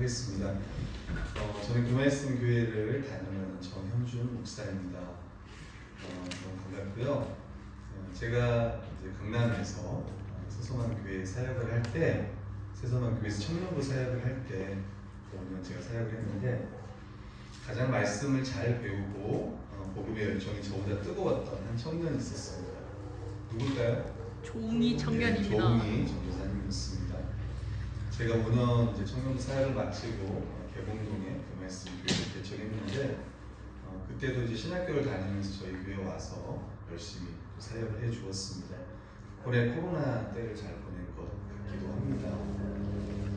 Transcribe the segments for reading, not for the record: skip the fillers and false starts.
하겠습니다. 저는 교말씀 교회를 다니는 정현준 목사입니다. 너무 반갑고요. 제가 이제 강남에서 세성한 교회 사역을 할 때, 세성한 교회에서 청년부 사역을 할 때 5년 제가 사역을 했는데 가장 말씀을 잘 배우고 복음의 열정이 저보다 뜨거웠던 한 청년이 있었습니다. 누굴까요? 종이 청년입니다. 종이 전도사님이었습니다. 제가 5년 이제 청년 사역을 마치고 개봉동에 교말씀 교회를 개척했는데 그때도 이제 신학교를 다니면서 저희 교회에 와서 열심히 사역을 해 주었습니다. 올해 코로나 때를 잘 보낸 것 같기도 합니다.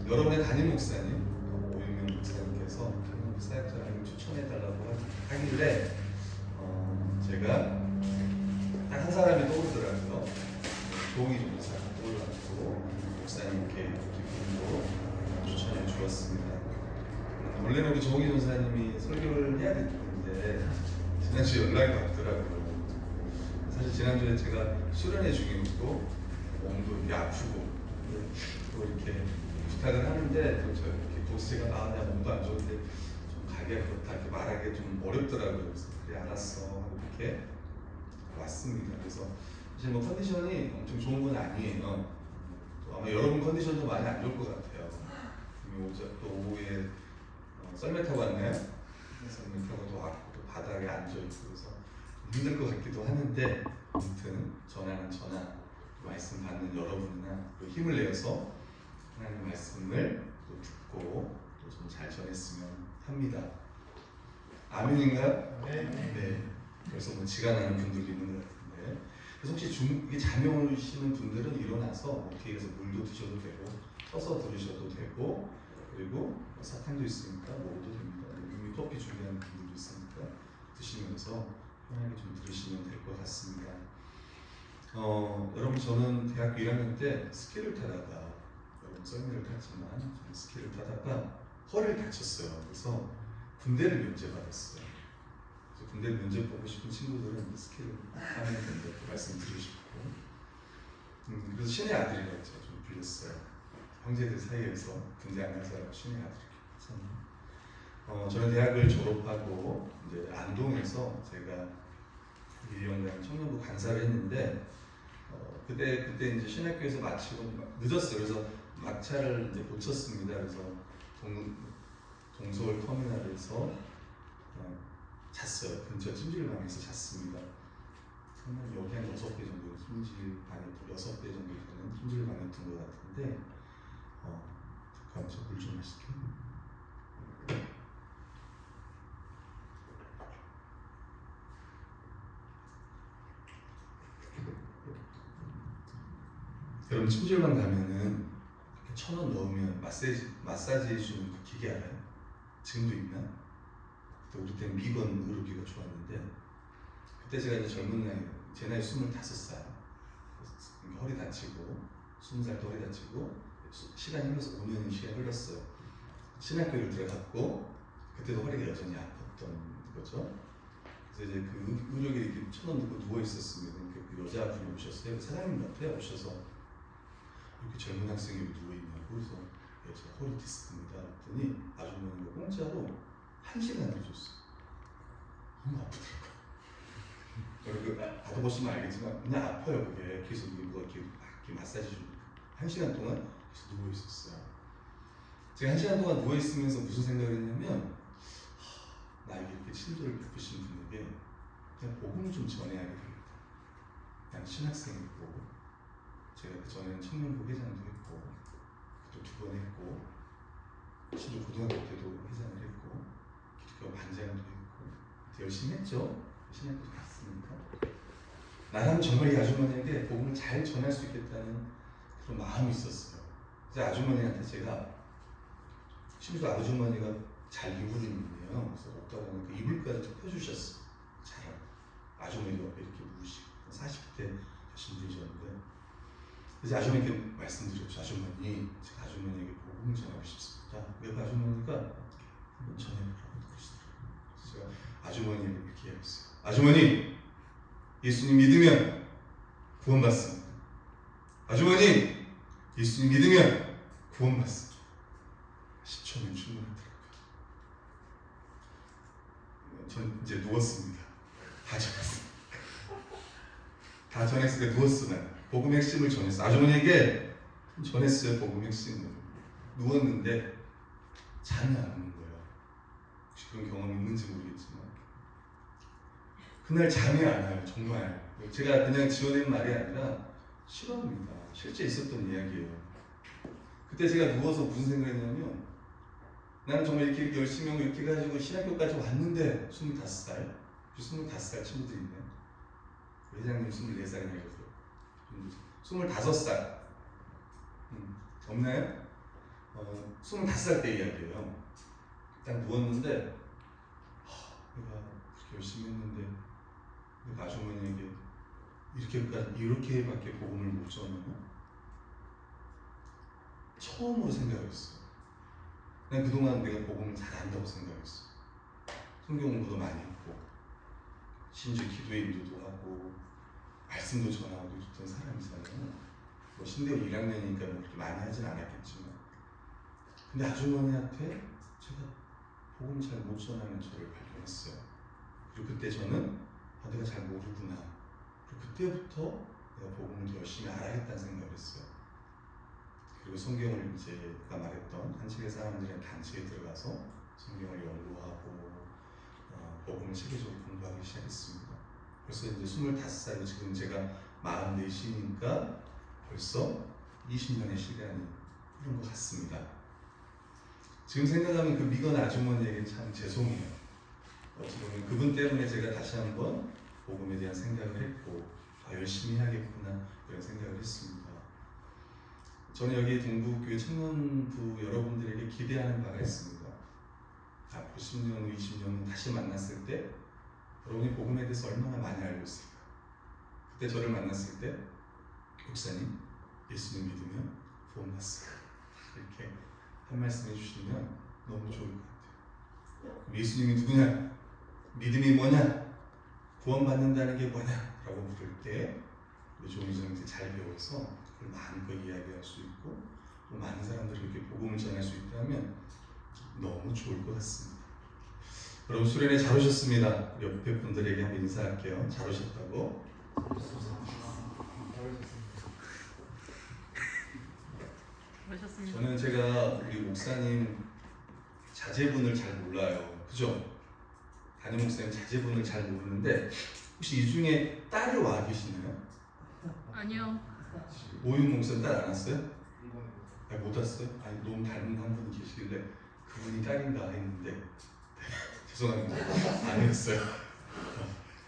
여러분의 담임 목사님 오윤명 목사님께서 청년부 사역자를 추천해 달라고 하길래 제가 딱 한 사람이 떠오르더라고요. 조홍희 전도사가 떠올라가지고 목사님께 기쁨으로 추천해 주었습니다. 원래는 우리 조홍희 전도사님이 설교를 해야 됐는데 지난주에 연락이 왔더라고요. 사실 지난주에 제가 수련회 중이고 몸도 이렇게 아프고 또 이렇게 부탁을 하는데 또 저 이렇게 보스가 내가 몸도 안 좋은데 좀 가기가 그렇다 이렇게 말하기 좀 어렵더라고요. 그래서 그래 알았어 하고 이렇게 왔습니다. 그래서 사실 뭐 컨디션이 엄청 좋은 건 아니에요. 또 아마 여러분 컨디션도 많이 안 좋을 것 같아요. 또 오후에 썰매 타고 왔나요? 썰매 타고 또 왔고 또 바닥에 앉아있고 그래서 힘들 것 같기도 하는데 아무튼 전하는 전하 말씀 받는 여러분이나 또 힘을 내어서 하나님 말씀을 또 듣고 또 좀 잘 전했으면 합니다. 아멘인가요? 네. 그래서 뭐 지가 나는 분들도 있는 것 같은데 그래서 혹시 이게 잠이 오시는 분들은 일어나서 뒤에서 물도 드셔도 되고 서서 들으셔도 되고 그리고 사탕도 있으니까 먹어도 됩니다. 이미 커피 준비하는 분들도 있으니까 드시면서 편하게 좀 들으시면 될 것 같습니다. 여러분 저는 대학교 1학년 때 스키를 타다가 여러분 썰매를 탔지만 저는 스키를 타다가 허리를 다쳤어요. 그래서 군대를 면제받았어요. 그래서 군대를 면제받고 싶은 친구들은 스키를 하면 된다고 말씀드리고 싶고 그래서 신의 아들이라고 제가 좀 불렸어요. 형제들 사이에서 군대 안 간 사람 신의 아들이라고. 저는 대학을 졸업하고 이제 안동에서 제가 1년간 청년부 간사를 했는데 그때 이제 신학교에서 마치고 늦었어요. 그래서 막차를 이제 놓쳤습니다. 그래서 동서울 터미널에서 잤어요. 근처 찜질방에서 잤습니다. 여기 한 6배 정도 찜질방에 6배 정도 되는 찜질방이었던 것 같은데 잠깐만 저 물 좀 마실게요. 여러분 찜질방 가면은 1,000원 넣으면 마사지 해주는 그 기계 알아요? 지금도 있나? 그때 우리 때는 미건 의료기가 좋았는데 그때 제가 이제 젊은 나이 제 나이 25살 허리 다치고 20살 때 허리 다치고 시간이 흘러서 5년의 시간이 흘렀어요. 신학교를 들어갔고 그때도 허리가 여전히 아팠던 거죠. 그래서 이제 그 의료기에 이렇게 1,000원 넣고 누워 있었습니다. 그 여자분이 오셨어요. 사장님 옆에 오셔서 이렇게 젊은 학생이 누워 있냐고 그래서 제가 허리 디스크입니다. 그랬더니 아주머니가 공짜로 1시간을 줬어요. 너무 아프더라고요. 여러분 받아보시면 알겠지만 그냥 아파요. 그게 계속 이렇게 마사지 주고 1시간 동안 계속 누워 있었어요. 제가 1시간 동안 누워 있으면서 무슨 생각을 했냐면 나에게 이렇게 친절을 베푸신 분에게 그냥 복음을 좀 전해야 되겠다. 난 신학생이고 제가 그 전에는 청년부 회장도 했고 또 2번 했고 심지어 고등학교 때도 회장을 했고 기독교 반장도 했고 열심히 했죠. 신학교 갔으니까 나는 정말 이 아주머니에게 복음을 잘 전할 수 있겠다는 그런 마음이 있었어요. 그래서 아주머니한테 제가 심지어 아주머니가 잘 이불인이에요. 그래서 없다 보니까 이불까지 펴주셨어요. 잘 아주머니가 옆에 이렇게 누우시고 40대 하신 분이셨는데 그래서 아주머니께 말씀드렸죠. 아주머니, 제가 아주머니에게 복음을 전하고 싶습니다. 그 아주머니가 한번 전해보라고 그러시더라고요. 그래서 제가 아주머니에게 이렇게 얘기했어요. 아주머니, 예수님 믿으면 구원받습니다. 아주머니, 예수님 믿으면 구원받습니다. 5초면 충분하더라고요. 전 이제 누웠습니다. 다 전했어요. 다 전했으니까 누웠으면 복음의 핵심을 전했어. 아주머니에게 전했어요. 복음의 핵심을. 누웠는데 잠이 안 오는 거예요. 혹시 그런 경험 있는지 모르겠지만 그날 잠이 안 와요. 정말. 제가 그냥 지어낸 말이 아니라 실화입니다. 실제 있었던 이야기예요. 그때 제가 누워서 무슨 생각을 했냐면 나는 정말 이렇게 열심히 하고 이렇게 해가지고 신학교까지 왔는데 25살? 25살 친구들이 있네. 회장님 24살이냐고 25살 없나요? 25살 때 이야기예요. 딱 누웠는데 내가 그렇게 열심히 했는데 내가 아주머니에게 이렇게밖에 복음을 못 전하나? 처음으로 생각했어요. 난 그동안 내가 복음을 잘 안다고 생각했어. 성경 공부도 많이 했고 심지어 기도회 인도도 하고 말씀도 전하고 있던 사람이잖아요. 뭐 신대원 1학년이니까 뭐 그렇게 많이 하진 않았겠지만 근데 아주머니한테 제가 복음 잘 못 전하는 저를 발견했어요. 그리고 그때 저는 내가 잘 모르구나. 그리고 그때부터 내가 복음을 더 열심히 알아야겠다는 생각을 했어요. 그리고 성경을 이제 아까 말했던 한식의 사람들의 단체에 들어가서 성경을 연구하고 복음을 체계적으로 공부하기 시작했습니다. 벌써 이제 25살이고 지금 제가 44이니까 벌써 20년의 시간이 흐른 것 같습니다. 지금 생각하면 그 미건 아주머니에게 참 죄송해요. 어찌 보면 그분 때문에 제가 다시 한번 복음에 대한 생각을 했고 열심히 해야겠구나 이런 생각을 했습니다. 저는 여기 동부교회 청년부 여러분들에게 기대하는 바가 있습니다. 앞으로 10년 후 20년 후 다시 만났을 때 여러분이 복음에 대해서 얼마나 많이 알고 있을까? 그때 저를 만났을 때 목사님 예수님 믿으면 구원 받습니다. 이렇게 한 말씀 해주시면 너무 좋을 것 같아요. 예수님이 누구냐? 믿음이 뭐냐? 구원 받는다는 게 뭐냐? 라고 물을 때 우리 조미정한테 잘 배워서 그걸 마음껏 이야기할 수 있고 또 많은 사람들에게 복음을 전할 수 있다면 너무 좋을 것 같습니다. 여러분 수련회 잘 오셨습니다. 옆에 분들에게 한번 인사할게요. 잘 오셨다고. 저는 제가 우리 목사님 자제분을 잘 몰라요. 그죠? 담임 목사님 자제분을 잘 모르는데 혹시 이 중에 딸이 와 계시나요? 아니요. 오윤 목사님 딸 안 왔어요? 못 왔어요? 아니 너무 닮은 한 분이 계시길래 그분이 딸인가 했는데 죄송합니다. 아니었어요.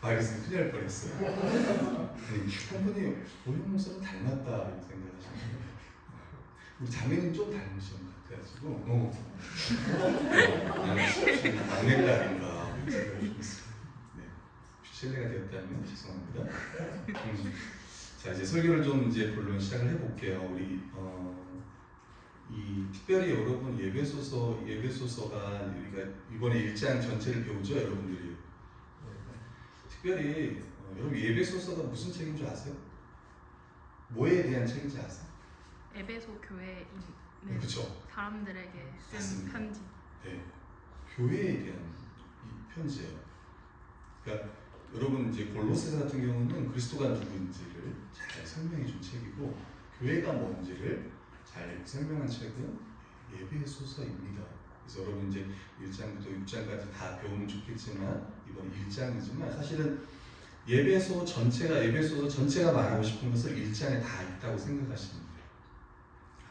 알겠습니다. 큰일 날 뻔했어요. 아니, 한 분이 오윤 목사님 닮았다 이렇게 생각하셨는데 우리 자매님 좀 닮으신 것 같아가지고 막내 딸인가 생각을 좀 했어요. 네. 실례가 되었다면 죄송합니다. 자 이제 설교를 좀 이제 본론 시작을 해볼게요. 우리 이 특별히 여러분 예배소서가 우리가 이번에 1장 전체를 배우죠 여러분들이. 특별히 여러분 예배소서가 무슨 책인 줄 아세요? 뭐에 대한 책인지 아세요? 에베소 교회에 있는 그렇죠. 사람들에게 쓴 맞습니다. 편지. 네, 교회에 대한 이 편지예요. 그러니까 여러분 이제 골로새 같은 경우는 그리스도가 누구인지를 잘 설명해 준 책이고 교회가 뭔지를 잘 설명한 책은 예배소서입니다. 그래서 여러분 이제 1장부터 6장까지 다 배우면 좋겠지만 이번 1장이지만 사실은 예배소서 전체가 말하고 싶은 것을 1장에 다 있다고 생각하시면 돼요.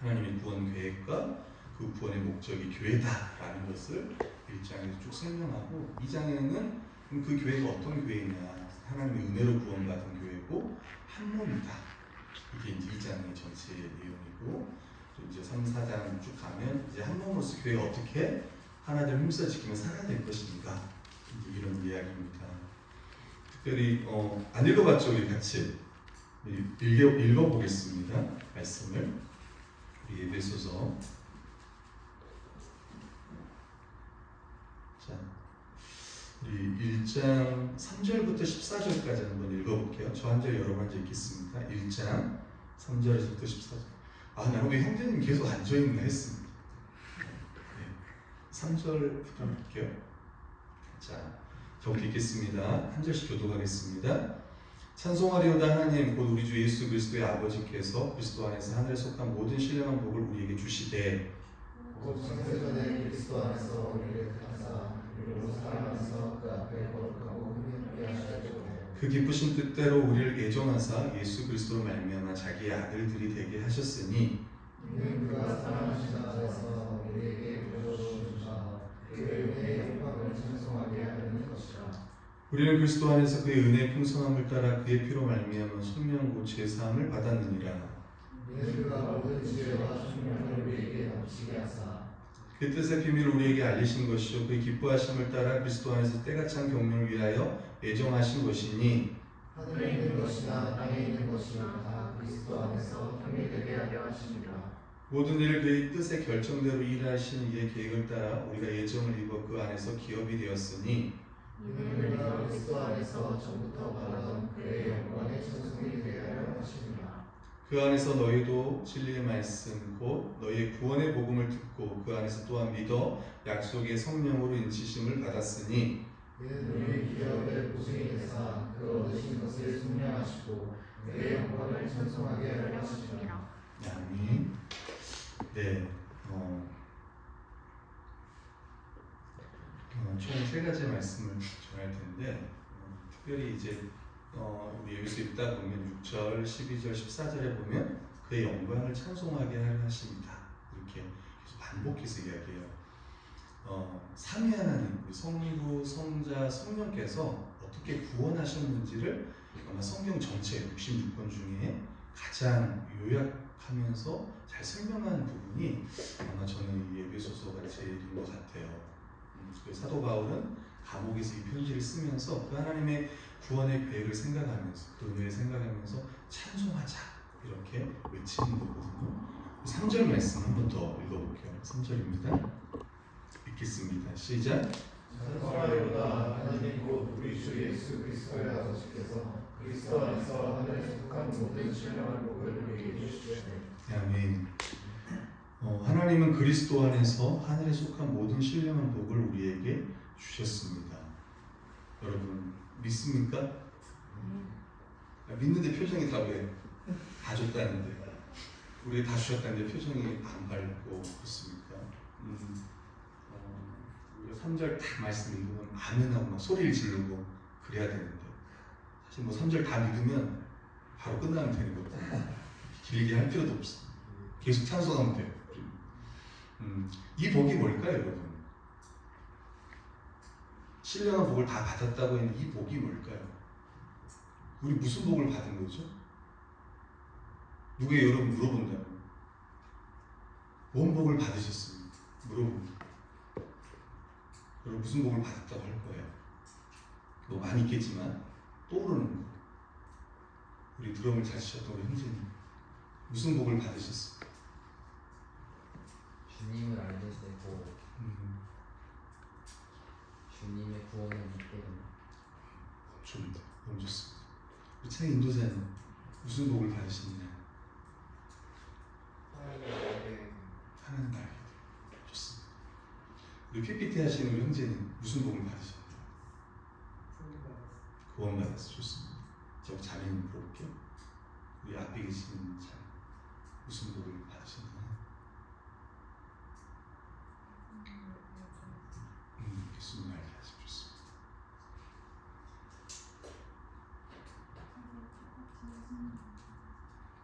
하나님의 구원 계획과 그 구원의 목적이 교회다라는 것을 1장에서 쭉 설명하고 2장에는 그 교회가 어떤 교회냐 하나님의 은혜로 구원받은 교회고 한 몸이다. 이게 이제 2장의 전체 내용이고 또 이제 3, 4장 쭉 가면 이제 한 몸으로서 교회가 어떻게 하나님을 힘써 지키며 살아야 될 것인가 이제 이런 이야기입니다. 특별히 안 읽어봤죠? 우리 같이 읽어보겠습니다. 말씀을 우리 예배소서 자 우리 1장 3절부터 14절까지 한번 읽어볼게요. 저 한 절 여러분 한 절 읽겠습니다. 1장 3절에서부터 14절. 나는 왜 형제님 계속 앉아있나 했습니다. 네. 3절부터 볼게요. 자, 저부터 읽겠습니다. 한 절씩 교독하겠습니다. 찬송하리오다 하나님 곧 우리 주 예수 그리스도의 아버지께서 그리스도 안에서 하늘에 속한 모든 신령한 복을 우리에게 주시되 곧 창세전에 그리스도 안에서 우리를 택하사 우리로 살아가면서 그 앞에 거룩하고 흥미롭게 하시고 그 기쁘신 뜻대로 우리를 예정하사 예수 그리스도로 말미암아 자기의 아들들이 되게 하셨으니 이는 그가 사랑하신 자에서 우리에게 부여주신 주사 그의 은혜의 영광을 찬송하게 하려는 것이라. 우리는 그리스도 안에서 그의 은혜의 풍성함을 따라 그의 피로 말미암아 속량 곧 제사함을 받았느니라. 이는 그가 모든 지혜와 총명을 우리에게 넘치게 하사 그 뜻의 비밀을 우리에게 알리신 것이요 그의 기뻐하심을 따라 그리스도 안에서 때가 찬 경륜을 위하여 예정하신 것이니 하늘에 있는 것이나 땅에 있는 것이나 다 그리스도 안에서 통일되게 하려 하십니다. 모든 일을 그의 뜻의 결정대로 일하시는 이의 계획을 따라 우리가 예정을 입어 그 안에서 기업이 되었으니 이는 우리가 그리스도 안에서 전부터 바라던 그의 영광의 찬송이 되게 하려 하십니다. 그 안에서 너희도 진리의 말씀 곧 너희의 구원의 복음을 듣고 그 안에서 또한 믿어 약속의 성령으로 인치심을 받았으니 이는 우리 기업의 보증이 되사 그 얻으신 것을 순명하시고 그의 영광을 찬송하게 하려 하십니다. 아멘. 네, 총 세 가지 말씀을 전할 텐데 특별히 이제 우리 여기서 읽다 보면 6절, 12절, 14절에 보면 그의 영광을 찬송하게 하려 하십니다. 이렇게 계속 반복해서 이야기해요. 삼위 하나님, 우리 성부, 성자, 성령께서 어떻게 구원하셨는지를 아마 성경 전체 66권 중에 가장 요약하면서 잘 설명한 부분이 아마 저는 이 에베소서가 제일인 것 같아요. 그래서 사도 바울은 감옥에서 이 편지를 쓰면서 그 하나님의 구원의 계획을 생각하면서 그 은혜를 생각하면서 찬송하자 이렇게 외치는 거거든요. 3절 말씀 한 번 더 읽어볼게요. 3절입니다. 읽겠습니다. 시작. 찬송하리로다 하나님 곧 우리 주 예수 그리스도의 아버지께서 그리스도 안에서 하늘에 속한 모든 신령한 복을 우리에게 주시되 아멘. 하나님은 그리스도 안에서 하늘에 속한 모든 신령한 복을 우리에게 주셨습니다. 여러분 믿습니까? 믿는데 표정이 다 왜? 다 줬다는데 우리 다 주셨다는데 표정이 안 밝고 그렇습니까? 우리가 3절 다 말씀 읽으면 아멘하고 막 소리를 지르고 그래야 되는데 사실 뭐 3절 다 믿으면 바로 끝나면 되는 거거든요. 길게 할 필요도 없어. 계속 찬송하면 돼요. 이 복이 뭘까요, 여러분? 신령한 복을 다 받았다고 했는데 이 복이 뭘까요? 우리 무슨 복을 받은 거죠? 누구의 여러분 물어본다면 뭔 복을 받으셨습니까? 물어봅니다. 여러분 무슨 복을 받았다고 할 거예요? 뭐 많이 있겠지만 떠오르는 거. 우리 드럼을 잘 치셨던 우리 형제님 무슨 복을 받으셨어요? 주님을 알게 되고 주님의 구원을 믿게 됩니다. 좋은데 너무 좋습니다. 우리 창희 인도자님 무슨 복을 받으셨나요? 하나님 알게 돼요. 좋습니다. 우리 PPT 하시는 우리 형제님 무슨 복을 받으셨나요? 구원 받았어. 좋습니다. 저 자매님 물어볼게요. 우리 앞에 계시는 자매 무슨 복을 받으셨나요? 예수님 알게 하시면 좋습니다.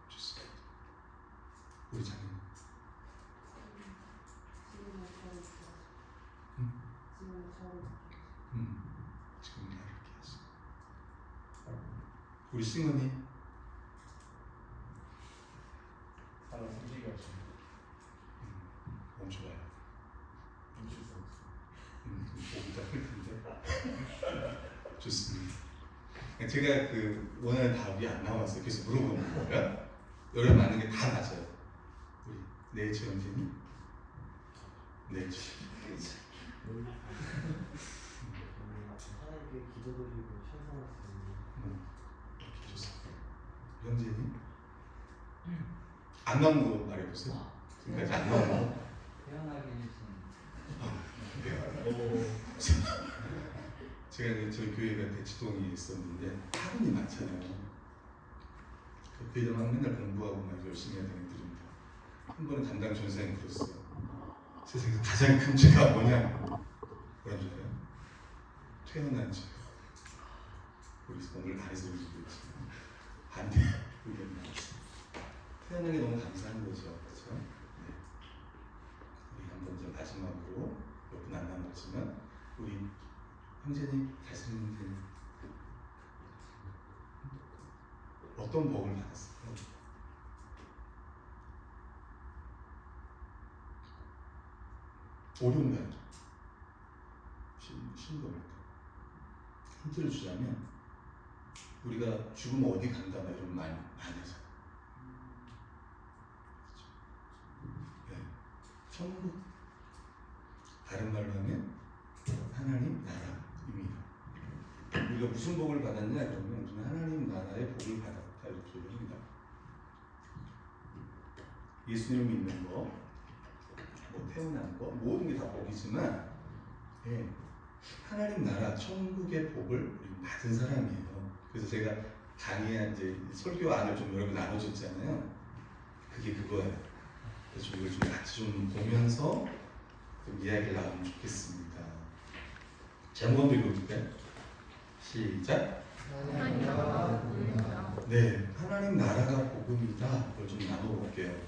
좋습니다. 우리 자매님 지금 다 이렇게 하시죠. 우리 싱어님 사람 숨기가 너무 좋아요. 멈출 수 없어. 목이 다 흘 텐데 좋습니다. 제가 그 원하는 답이 안 나왔어요. 그래서 물어보는 거예요. 여러분 아는 게 다 맞아요. 우리 네이처 형제님 네이처 하나님께 기도드리고 찬송할 수 있는 오케이, 좋습니다. 형제님 안 나온 거 말해보세요. 지금까지 안 나온 거. 태어나게 해주신 제가 이제 저희 교회가 대치동에 있었는데 학원이 많잖아요. 그 애들 막 맨날 공부하고 막 열심히 하는 애들입니다. 한 번은 담당 전사님 그랬어요. 세상에서 가장 큰 죄가 뭐냐? 뭐라 줄 알아요? 태어난 죄. 우리 오늘 반에서 얘기했지만 반대 의견 나왔어요. 태어난 게 너무 감사한 거죠, 그렇죠? 네. 우리 한번 이제 마지막으로 몇 분 안 남았지만 우리 형제님 다스리는데 어떤 복을 받았을까요? 어려운가요? 쉬운 겁니까? 힌트를 주자면 우리가 죽으면 어디 간다 막 이런 말 많이 하잖아요. 네. 천국, 다른 말로 하면 하나님 나라입니다. 우리가 무슨 복을 받았냐 그러면 우리는 하나님 나라의 복을 받았다 이렇게 얘기합니다. 예수님을 믿는 거, 뭐 태어난 거, 모든 게 다 복이지만 예, 하나님 나라, 천국의 복을 우리 받은 사람이에요. 그래서 제가 강의 이제 설교 안을 좀 여러 개 나눠줬잖아요. 그게 그거예요. 그래서 이걸 좀 같이 좀 보면서 좀 이야기를 나누면 좋겠습니다. 제목 한번 읽어볼까요? 시작. 하나님 나라가 복음이다. 네, 하나님 나라가 복음이다. 그걸 좀 나눠볼게요.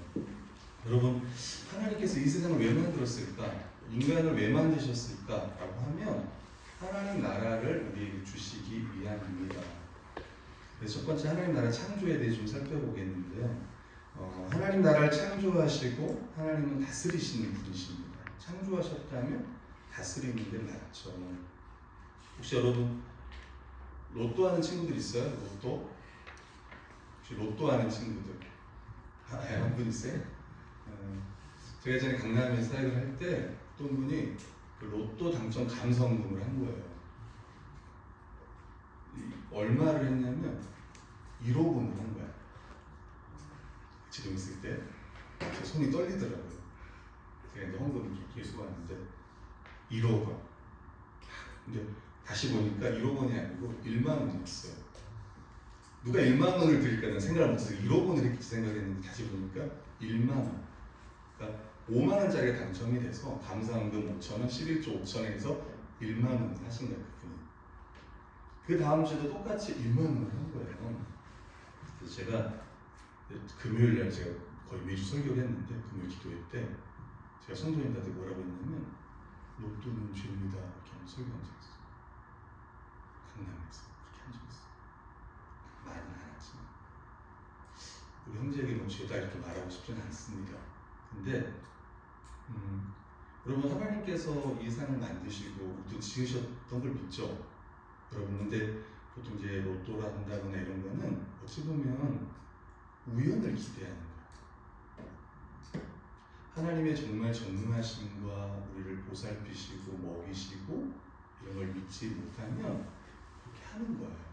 여러분, 하나님께서 이 세상을 왜 만들었을까? 인간을 왜 만드셨을까? 라고 하면 하나님 나라를 우리에게 주시기 위함입니다. 그래서 첫 번째 하나님 나라 창조에 대해 좀 살펴보겠는데요. 하나님 나라를 창조하시고 하나님은 다스리시는 분이십니다. 창조하셨다면 다스리는 게 맞죠. 혹시 여러분 로또 하는 친구들 있어요? 로또? 혹시 로또 하는 친구들? 한 분 있어요? 제가 예전에 강남에 사역을 할 때 어떤 분이 그 로또 당첨 감성금을 한 거예요. 얼마를 했냐면 1억 원을 한 거야. 지금 있을 때 제 손이 떨리더라고요. 제가 이제 헌금을 계속하는데 1억 원. 근데 다시 보니까 1억 원이 아니고 1만 원이었어요. 누가 1만 원을 드릴까는 생각을 못해서 1억 원을 했겠지 생각했는데 다시 보니까 1만 원. 그러니까 5만 원짜리가 당첨이 돼서 감사원금 5천 원, 11조 5천원에서 1만 원을 하신 거예요, 그분이. 그 다음 주에도 똑같이 1만 원을 한 거예요. 그래서 제가 금요일 날 제가 거의 매주 설교를 했는데 금요일 기도회 때 제가 성도님들한테 뭐라고 했냐면 로또는 죄입니다 이렇게 하면 설교한 적이 있어요. 강남에서 그렇게 한 적이 있어요. 많이는 안 하지만 우리 형제에게 뭐 죄다 이렇게 말하고 싶지는 않습니다. 근데 여러분 하나님께서 이 세상을 만드시고 또 지으셨던 걸 믿죠. 여러분 근데 보통 이제 로또라 한다거나 이런 거는 어찌 보면 우연을 기대하는 거예요. 하나님의 정말 전능하심과 우리를 보살피시고 먹이시고 이런 걸 믿지 못하면 그렇게 하는 거예요.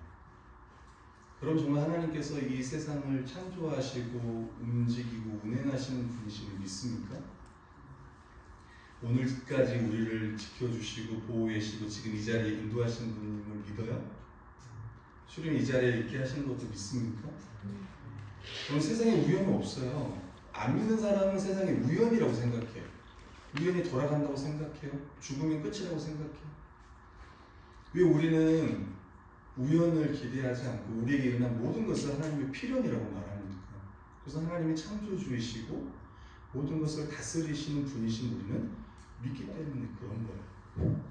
그럼 정말 하나님께서 이 세상을 창조하시고 움직이고 운행하시는 분이심을 믿습니까? 오늘까지 우리를 지켜주시고 보호 계시고 지금 이 자리에 인도하시는 분임을 믿어요? 수련 이 자리에 있게 하시는 것도 믿습니까? 그럼 세상에 우연은 없어요. 안 믿는 사람은 세상에 우연이라고 생각해요. 우연히 돌아간다고 생각해요. 죽으면 끝이라고 생각해요. 왜 우리는 우연을 기대하지 않고 우리에게 일어난 모든 것을 하나님의 필연이라고 말합니까? 그래서 하나님이 창조주이시고 모든 것을 다스리시는 분이신 우리는 믿기 때문에 그런 거예요.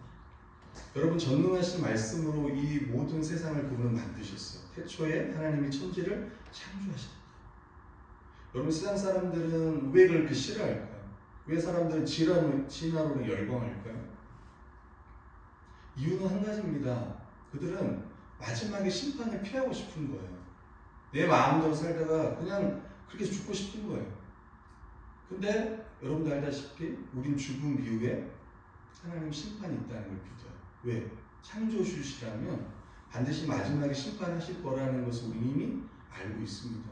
여러분 전능하신 말씀으로 이 모든 세상을 그분은 만드셨어요. 태초에 하나님이 천지를 창조하셨다. 여러분 세상 사람들은 왜 그렇게 싫어할까요? 왜 사람들은 진화론에 열광할까요? 이유는 한 가지입니다. 그들은 마지막에 심판을 피하고 싶은 거예요. 내 마음대로 살다가 그냥 그렇게 죽고 싶은 거예요. 근데 여러분도 알다시피 우린 죽음 이후에 하나님 심판이 있다는 걸 믿어요. 왜? 창조주시라면 반드시 마지막에 심판하실 거라는 것을 우리 이미 알고 있습니다.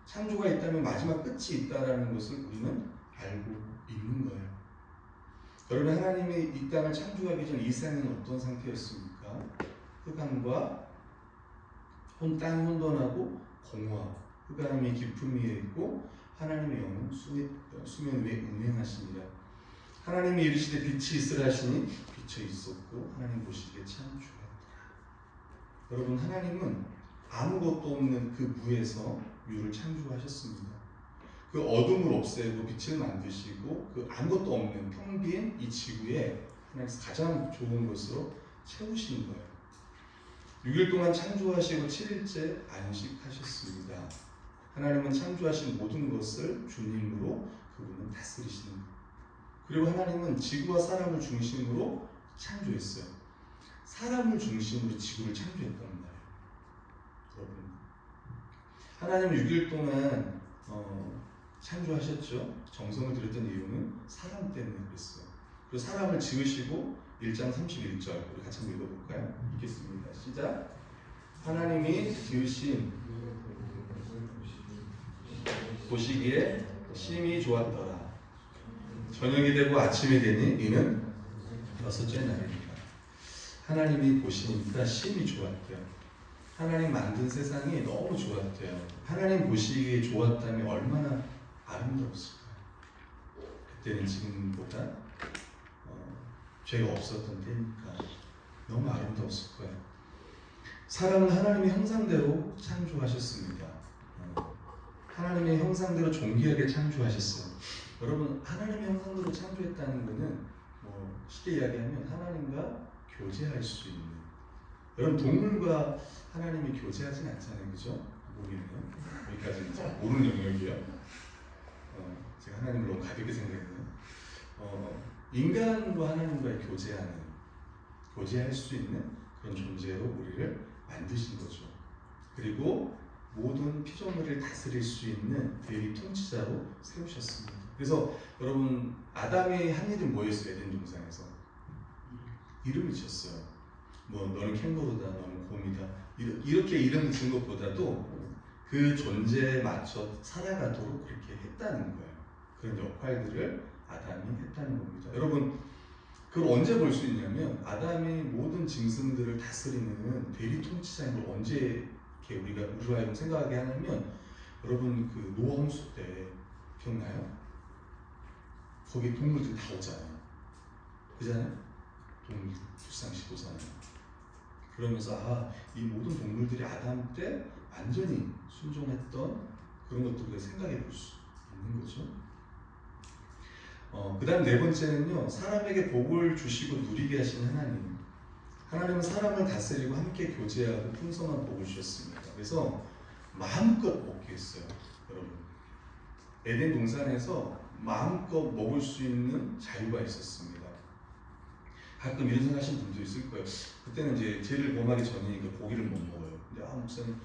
창조가 있다면 마지막 끝이 있다는 것을 우리는 알고 있는 거예요. 여러분 하나님이 이 땅을 창조하기 전 이 세상은 어떤 상태였습니까? 흑암과 땅이 혼돈하고 공허, 흑암이 깊음 위에 있고 하나님의 영은 수면 위에 운행하시니라. 하나님이 이르시되 빛이 있으라 하시니 빛이 있었고 하나님 보시기에 참 좋았더라. 여러분 하나님은 아무것도 없는 그 무에서 유를 창조하셨습니다. 그 어둠을 없애고 빛을 만드시고 그 아무것도 없는 텅 빈 이 지구에 하나님께서 가장 좋은 것으로 채우신 거예요. 6일 동안 창조하시고 7일째 안식하셨습니다. 하나님은 창조하신 모든 것을 주님으로 그분은 다스리시는 거예요. 그리고 하나님은 지구와 사람을 중심으로 창조했어요. 사람을 중심으로 지구를 창조했단 말이에요. 여러분, 하나님은 6일 동안 창조하셨죠. 정성을 들였던 이유는 사람 때문에 그랬어요. 그리고 사람을 지으시고 1장 31절 우리 같이 한번 읽어볼까요? 읽겠습니다. 시작. 하나님이 지으신 보시기에 심히 좋았더라. 저녁이 되고 아침이 되니 이는 6째 날입니다. 하나님이 보시니까 심히 좋았대요. 하나님 만든 세상이 너무 좋았대요. 하나님 보시기에 좋았다면 얼마나 아름다웠을까요? 그때는 지금보다 죄가 없었던 때니까 너무 아름다웠을 거예요. 사람은 하나님의 형상대로 창조하셨습니다. 하나님의 형상대로 존귀하게 창조하셨어요. 여러분 하나님의 형상대로 창조했다는 것은 쉽게 이야기하면 하나님과 교제할 수 있는, 여러분 동물과 하나님이 교제하진 않잖아요, 그죠? 보기에는 여기까지는 잘 모르는 영역이에요. 제가 하나님을 너무 가볍게 생각했네요. 인간과 하나님과의 교제할 수 있는 그런 존재로 우리를 만드신 거죠. 그리고 모든 피조물을 다스릴 수 있는 대리 통치자로 세우셨습니다. 그래서 여러분 아담이 한 일은 뭐였어요? 에덴 동산에서 이름을 지었어요. 너는 캥거루다, 너는 곰이다, 이렇게 이름을 지은 것보다도 그 존재에 맞춰 살아가도록 그렇게 했다는 거예요. 그런 역할들을 아담이 했다는 겁니다. 여러분 그걸 언제 볼 수 있냐면 아담이 모든 짐승들을 다스리는 대리 통치자인 걸 언제 이렇게 우리가 하여금 생각하게 하냐면, 여러분 그 노아 홍수 때 기억나요? 거기 동물들 다 오잖아요. 그잖아요? 동물 불쌍식 오잖아요. 그러면서 이 모든 동물들이 아담 때 완전히 순종했던 그런 것들을 생각해 볼 수 있는 거죠. 그 다음 네 번째는요, 사람에게 복을 주시고 누리게 하신 하나님. 하나님은 사람을 다스리고 함께 교제하고 풍성한 복을 주셨습니다. 그래서 마음껏 먹게 했어요. 여러분 에덴 동산에서 마음껏 먹을 수 있는 자유가 있었습니다. 가끔 이런 생각하시는 분도 있을 거예요. 그때는 이제 죄를 범하기 전이니까 고기를 못 먹어요. 근데 목사님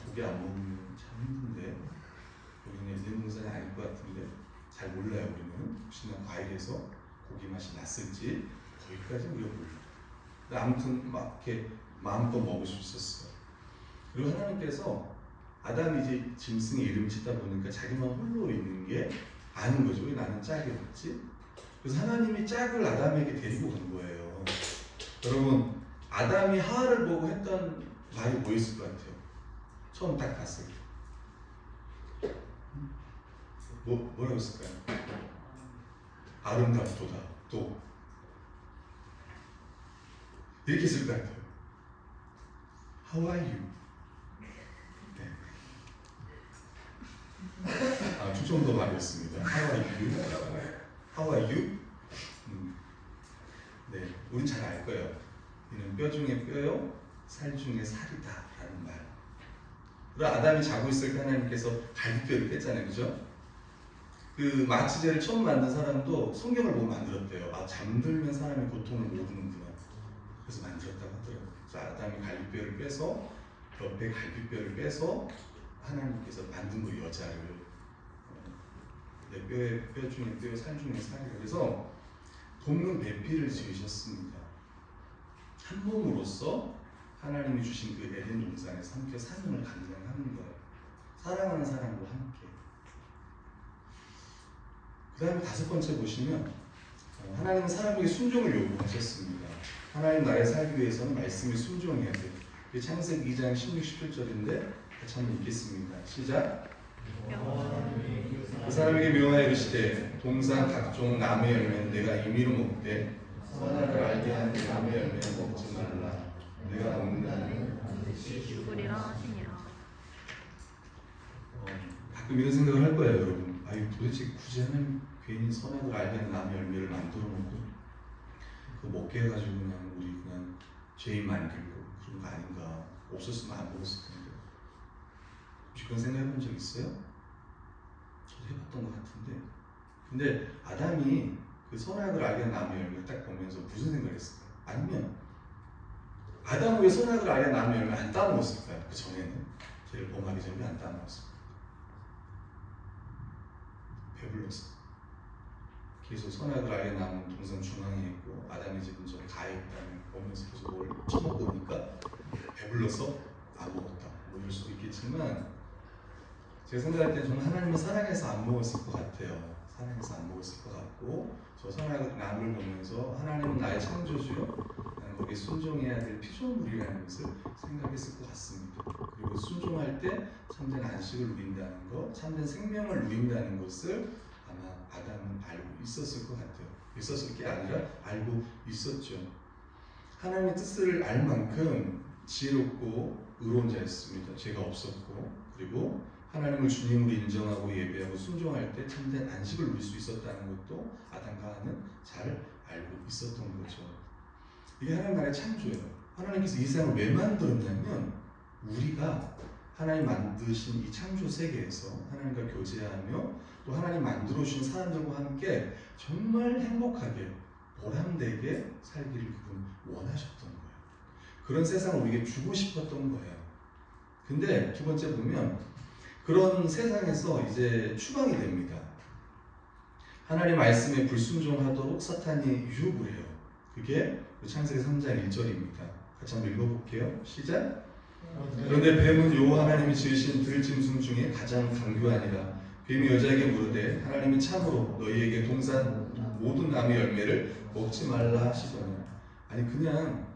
고기 안 먹으면 참 힘든데, 우리는 에덴 동산이 아닐 것 같은데 잘 몰라요. 우리는 혹시나 과일에서 고기 맛이 났을지 거기까지 우리가 몰라요. 아무튼 막 이렇게 마음껏 먹을 수 있었어요. 그리고 하나님께서 아담이 이제 짐승의 이름을 짓다 보니까 자기만 홀로 있는 게 아는 거죠. 왜 나는 짝이 없지? 그래서 하나님이 짝을 아담에게 데리고 간 거예요. 여러분 아담이 하와를 보고 했던 말이 뭐였을 것 같아요? 처음 딱 봤을 때 뭐라고 했을까요? 아름답도다. 또 이렇게 했을 것 같아요. How are you? 네. 충청도 말이었습니다. How are you? How are you? 네, 우린 잘 알 거예요. 이는 뼈 중에 뼈요, 살 중에 살이다 라는 말. 그리고 아담이 자고 있을 때 하나님께서 갈비뼈를 뺐잖아요, 그죠? 그 마취제를 처음 만든 사람도 성경을 보고 만들었대요. 잠들면 사람의 고통을 모르는구나. 그래서 만들었다고 하더라고요. 그래서 아담이 갈비뼈를 빼서 옆에 갈비뼈를 빼서 하나님께서 만든 거 여자를 내 뼈 중에 뼈, 살 중에 살이라. 그래서 돕는 배필을 지으셨습니다. 한 몸으로서 하나님이 주신 그 에덴 동산에서 함께 삶을 감당하는 거예요. 사랑하는 사람과 함께. 그 다음에 다섯 번째 보시면 하나님은 사람에게 순종을 요구하셨습니다. 하나님 나라에 살기 위해서는 말씀에 순종해야 돼요. 그게 창세기 2장 16, 17절인데 같이 한번 읽겠습니다. 시작. 그 사람에게 묘하여 이르시되 동산 각종 나무의 열매는 내가 임의로 먹되 선악을 알게 하는 나무의 열매는 먹지 말라. 내가 먹는 자는 죽으리라 하시니라. 가끔 이런 생각을 할 거예요, 여러분. 아유, 도대체 굳이 하나님 괜히 선악을 알게 하는 나무의 열매를 만들어 놓고 그거 먹게 해가지고 그냥 우리 그냥 죄인 만들고 그런 거 아닌가. 없었으면 안 먹었을 텐데. 혹시 그런 생각 해본 적 있어요? 저도 해봤던 것 같은데. 근데 아담이 그 선악을 알게 하는 나무의 열매를 딱 보면서 무슨 생각을 했을까요? 아니면 아담은 왜 선악을 알게 하는 나무의 열매를 안 따먹었을까요? 그 전에는 죄를 범하기 전에 안 따먹었을까요? 배불렀어. 계속 선악을 알게 나무는 동산 중앙에 있고 아담의 집은 저기 가에 있다면 보면서 계속 뭘 처먹으니까 배불러서 안 먹었다. 뭐 이럴 수도 있겠지만 제가 생각할 때 저는 하나님은 사랑해서 안 먹었을 것 같아요. 사랑해서 안 먹었을 것 같고 저 선악을 나무를 보면서 하나님은 나의 창조주요. 나는 거기에 순종해야 될 피조물이라는 것을 생각했을 것 같습니다. 그리고 순종할 때 참된 안식을 누린다는 것, 참된 생명을 누린다는 것을 아마 아담은 알고 있었을 것 같아요. 있었을 게 아니라 알고 있었죠. 하나님의 뜻을 알 만큼 지혜롭고 의로운 자였습니다. 죄가 없었고 그리고 하나님을 주님으로 인정하고 예배하고 순종할 때 참된 안식을 누릴 수 있었다는 것도 아담과 하와는 잘 알고 있었던 거죠. 이게 하나님 나라의 창조예요. 하나님께서 이 세상을 왜 만들었냐면 우리가 하나님 만드신 이 창조 세계에서 하나님과 교제하며 또 하나님 만들어 주신 사람들과 함께 정말 행복하게 보람되게 살기를 그분 원하셨던 거예요. 그런 세상을 우리에게 주고 싶었던 거예요. 근데 두 번째 보면 그런 세상에서 이제 추방이 됩니다. 하나님 말씀에 불순종하도록 사탄이 유혹을 해요. 그게 창세기 3장 1절입니다. 같이 한번 읽어볼게요. 시작. 그런데 뱀은 여호와 하나님이 지으신 들짐승 중에 가장 강교하니라. 뱀이 여자에게 물으되 하나님이 참으로 너희에게 동산 모든 나무의 열매를 먹지 말라 하시더니. 아니 그냥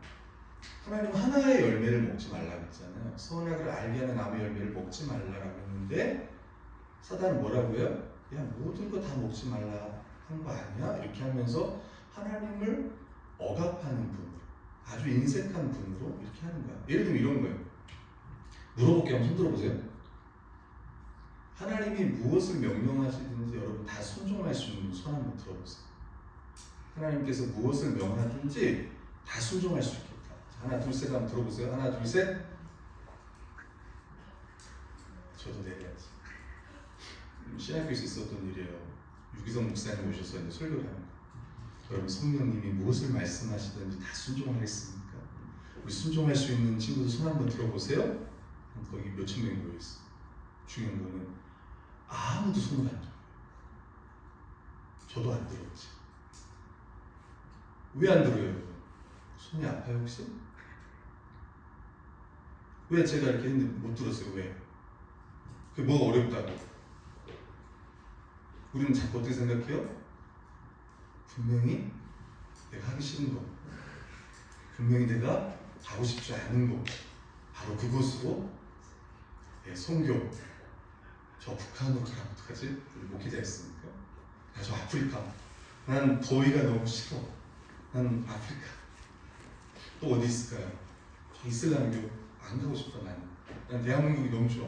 하나님 하나의 열매를 먹지 말라고 했잖아요. 선악을 알게 하는 나무의 열매를 먹지 말라라고 했는데 사단은 뭐라고요? 야 모든 거 다 먹지 말라 한 거 아니야? 이렇게 하면서 하나님을 억압하는 분으로 아주 인색한 분으로 이렇게 하는 거야. 예를 들면 이런 거예요. 물어볼게요. 한번 손 들어보세요. 하나님이 무엇을 명령하시든지 여러분 다 순종할 수 있는 손 한번 들어보세요. 하나님께서 무엇을 명하든지 다 순종할 수 있겠다. 하나 둘 셋 한번 들어보세요. 하나 둘 셋. 저도 내려야지. 신학교에서 있었던 일이에요. 유기성 목사님 오셔서 이제 설교를 하는 거예요. 여러분 성령님이 무엇을 말씀하시든지 다 순종하겠습니까? 우리 순종할 수 있는 친구들 손 한번 들어보세요. 거기 몇천 명이 모여있어. 중요한 거는 아무도 손을 안 들어요. 저도 안 들었지. 왜 안 들어요? 손이 아파요 혹시? 왜 제가 이렇게 했는데 못 들었어요? 왜? 그게 뭐가 어렵다고? 우리는 자꾸 어떻게 생각해요? 분명히 내가 하기 싫은 거, 분명히 내가 가고 싶지 않은 거, 바로 그곳으로 선교. 저 북한으로 가면 어떡하지? 우리 목회자였으니까. 야, 저 아프리카. 난 더위가 너무 싫어. 난 아프리카. 또 어디 있을까요? 저 이슬람교 안 가고 싶어 나는. 난 대한민국이 너무 좋아.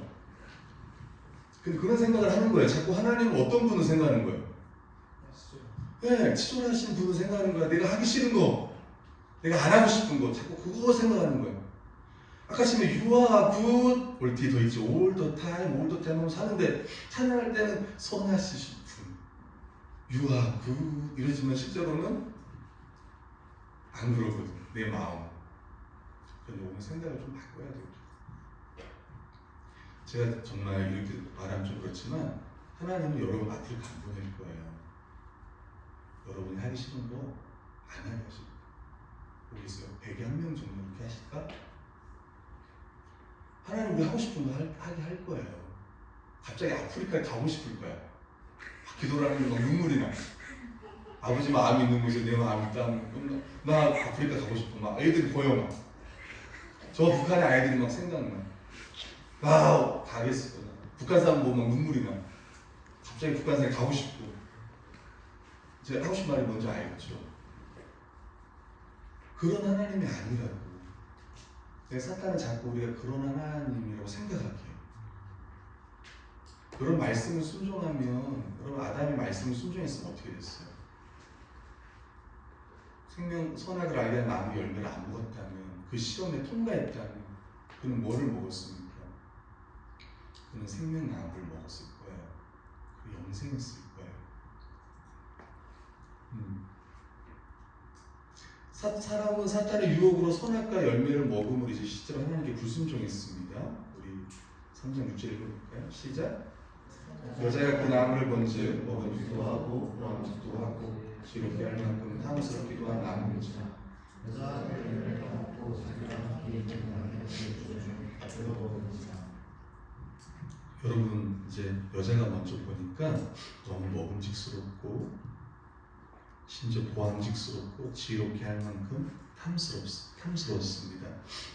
근데 그런 생각을 하는 거예요. 자꾸 하나님은 어떤 분을 생각하는 거예요? 네, 치졸하신 분을 생각하는 거야. 내가 하기 싫은 거, 내가 안 하고 싶은 거, 자꾸 그거 생각하는 거예요. 아까 지금 you are good, 올 뒤에 더 있죠. all the time 하면 사는데 찬양할 때는 선하시신 분, you are good 이러지만 실제로는 안 그러거든. 내 마음. 그래서 오늘 생각을 좀 바꿔야 돼요. 제가 정말 이렇게 말하면 좀 그렇지만 하나님은 여러분 아프리카 안 보낼 거예요. 여러분이 하기 싫은 거 안 하게 하실 거예요. 모르겠어요. 100에 1명 정도 이렇게 하실까? 하나님 우리 하고 싶은 거 하게 할 거예요. 갑자기 아프리카에 가고 싶을 거야. 기도를 하는데 막 눈물이 나. 아버지 마음이 있는 곳에 내 마음이 있다는 나 아프리카 가고 싶어. 막 애들이 보여 막. 저 북한의 아이들이 막 생각나. 가겠어. 북한 사람 보면 막 눈물이 나. 갑자기 북한에 가고 싶고. 제가 하고 싶은 말이 뭔지 알겠죠? 그런 하나님이 아니라고. 사탄은 자꾸 우리가 그런 하나님이라고 생각하게. 그런 말씀을 순종하면, 여러분 아담이 말씀을 순종했으면 어떻게 됐어요? 생명 선악을 알게 한 나무 열매를 안 먹었다면, 그 시험에 통과했다면, 그는 뭐를 먹었습니까? 그는 생명나무를 먹었을 거예요. 그 영생했을 거예요. 사람은 사탄의 유혹으로 선악과 열매를 먹음으로 이제 실제로 하나님께 불순종했습니다. 우리 3장 6절 읽어볼까요? 시작. 여자가 그 나무를 본즉 먹음직도 하고 보암직도 하고 지롭게 할 만큼 탐스럽기도 한 나무인지라. 여자가 열매를 따먹고 자기와 함께 있는 남편을 중 앞으로 먹은지라. 여러분 이제 여자가 먼저 보니까 너무 먹음직스럽고 심지어 보암직스럽고 지롭게 할 만큼 탐스러웠습니다.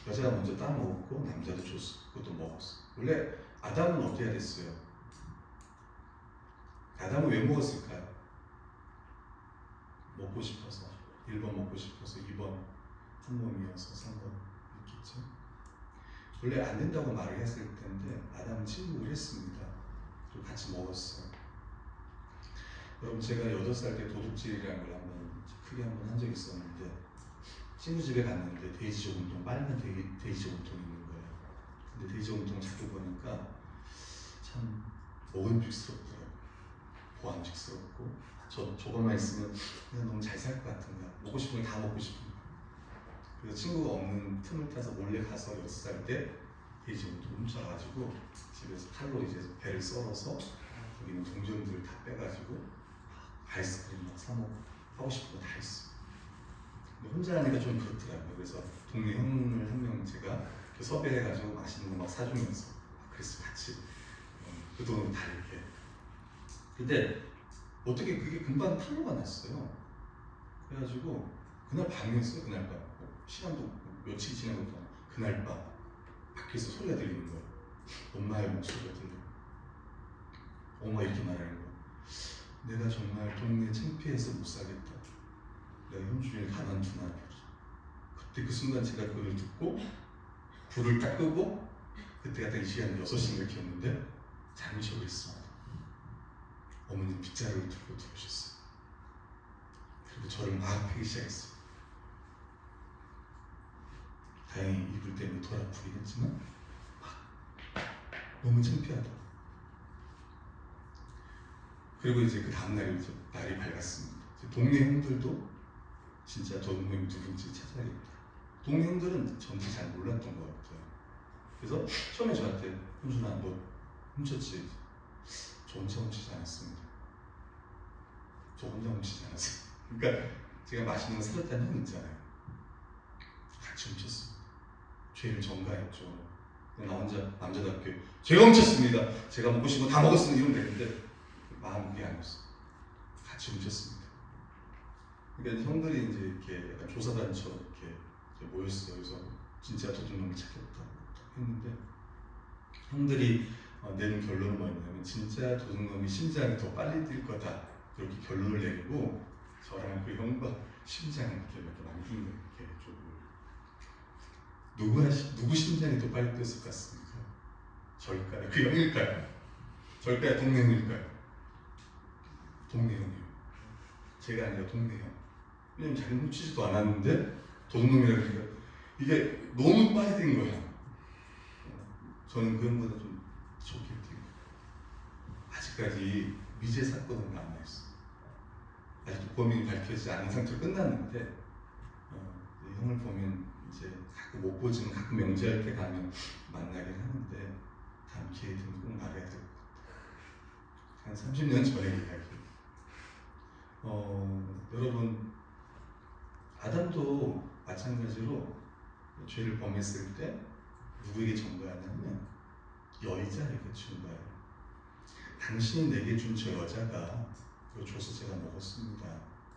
여자가 먼저 따먹었고 남자도 줬고 또 먹었어. 원래 아담은 어떻게 해야 됐어요? 아담은 왜 먹었을까요? 먹고 싶어서. 1번 먹고 싶어서, 2번 한 몸이어서, 3번 있겠죠. 원래 안 된다고 말을 했을 텐데 아담은 침묵을 했습니다. 그리고 같이 먹었어요. 여러분 제가 8살 때 도둑질이라는 걸 크게 한 적이 있었는데 친구 집에 갔는데 돼지 저금통, 빨간 돼지 저금통이 있는 거예요. 근데 돼지 저금통을 자꾸 보니까 참 먹음직스럽더라고요. 보암직스럽고 저것만 있으면 그냥 너무 잘 살 것 같은가. 먹고 싶은 거 다 먹고 싶은 거. 그래서 친구가 없는 틈을 타서 몰래 가서 6살 때 돼지 저금통 훔쳐가지고 집에서 칼로 이제 배를 썰어서 여기 있는 동전들을 다 빼가지고 아이스크림 막 사먹고 하고 싶은 거 다 했어. 근데 혼자 하니까 좀 그렇더라고요. 그래서 동네 형을 한 명 제가 섭외해가지고 맛있는 거 막 사주면서 그래서 같이 그 돈으로 다 이렇게. 근데 어떻게 그게 금방 탄로가 났어요. 그래가지고 그날 밤이었어요. 그날 밤. 시간도 며칠 지난 것도 아니고 그날 밤 밖에서 소리가 들리는 거예요. 엄마의 목소리가 들리고 엄마 이렇게 말하는 거예요. 내가 정말 동네 창피해서 못 살겠다. 내가 현준이를 가만두나. 그때 그 순간 제가 그걸 듣고 불을 딱 끄고 그때가 딱 이 시간 6시인가 기었는데 잠이 저겠습니다. 어머니는 빗자루를 들고 들어오셨어요. 그리고 저를 막 패기 시작했어요. 다행히 이불 때문에 덜 아프긴 했지만 너무 창피하다. 그리고 이제 그 다음날이 이제 날이 밝았습니다. 동네 형들도 진짜 저 놈이 누군지 찾아야겠다. 동네 형들은 전체 잘 몰랐던 것 같아요. 그래서 처음에 저한테 현준아 너 훔쳤지? 저 혼자 훔치지 않았습니다. 저 혼자 훔치지 않았어요. 그러니까 제가 맛있는 거 사줬다는 형 있잖아요. 같이 훔쳤습니다. 죄를 전가했죠. 나 혼자 남자답게 제가 훔쳤습니다. 제가 먹고 싶은 거 다 먹었습니다. 이러면 되는데 마음은 그게 아니었어. 같이 훔쳤습니다. 그러니까 형들이 이제 이렇게 약간 조사단처럼 이렇게 모였어요. 그래서 진짜 도둑놈을 찾겠다고 했는데 형들이 내린 결론은 뭐였냐면 진짜 도둑놈이 심장이 더 빨리 뛸 거다. 그렇게 결론을 내리고 저랑 그 형과 심장을 이렇게 남긴 거예요. 이렇게 누구 심장이 더 빨리 뛰었을 것 같습니까? 저일까요? 그 형일까요? 저일까요? 동네 형일까요? 동네 형이요. 제가 아니라 동네 형. 왜냐면 자기는 훔치지도 않았는데 도둑놈이라 그러니까 이게 너무 빨리 뛴 거야. 저는 그 형보다 좀 좋게 뛴 거예요. 아직까지 미제 사건은 남아있어. 아직도 범인이 밝혀지지 않은 상태로 끝났는데 형을 보면 이제 가끔 못 보지만 가끔 명절할 때 가면 만나긴 하는데 다음 기회 되면 꼭 말해야 될 것 같아요. 한 30년 전의 이야기. 여러분 아담도 마찬가지로 죄를 범했을 때 누구에게 전가하냐면 여자에게 준 거예요. 당신이 내게 준 저 여자가 이거 줘서 제가 먹었습니다.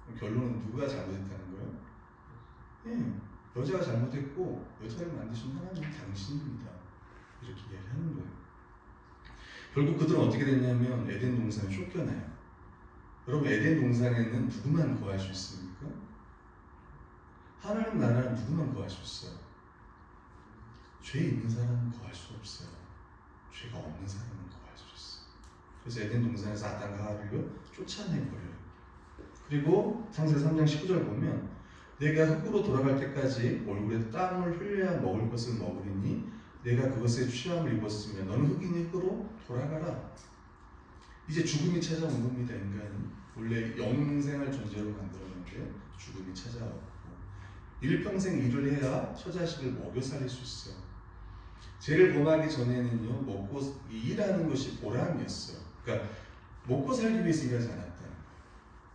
그럼 결론은 누가 잘못했다는 거예요? 예, 여자가 잘못했고 여자를 만드신 하나님은 당신입니다. 이렇게 이야기하는 거예요. 결국 그들은 어떻게 됐냐면 에덴 동산에 쫓겨나요. 여러분 에덴 동산에는 누구만 거할 수 있습니까? 하나님 나라는 누구만 거할 수 있어요? 죄 있는 사람은 거할 수 없어요. 죄가 없는 사람은 거할 수 있어요. 그래서 에덴 동산에서 아담과 하와를 쫓아내버려요. 그리고 창세기 3장 19절 보면 내가 흙으로 돌아갈 때까지 얼굴에 땀을 흘려야 먹을 것을 먹으리니 내가 그것에 취함을 입었으며 너는 흙이니 흙으로 돌아가라. 이제 죽음이 찾아온 겁니다. 인간은 원래 영생할 존재로 만들었는데 죽음이 찾아왔고 일평생 일을 해야 처자식을 먹여 살릴 수 있어요. 죄를 범하기 전에는요 먹고 일하는 것이 보람이었어요. 그러니까 먹고 살기 위해서 일하지 않았다는 거예요.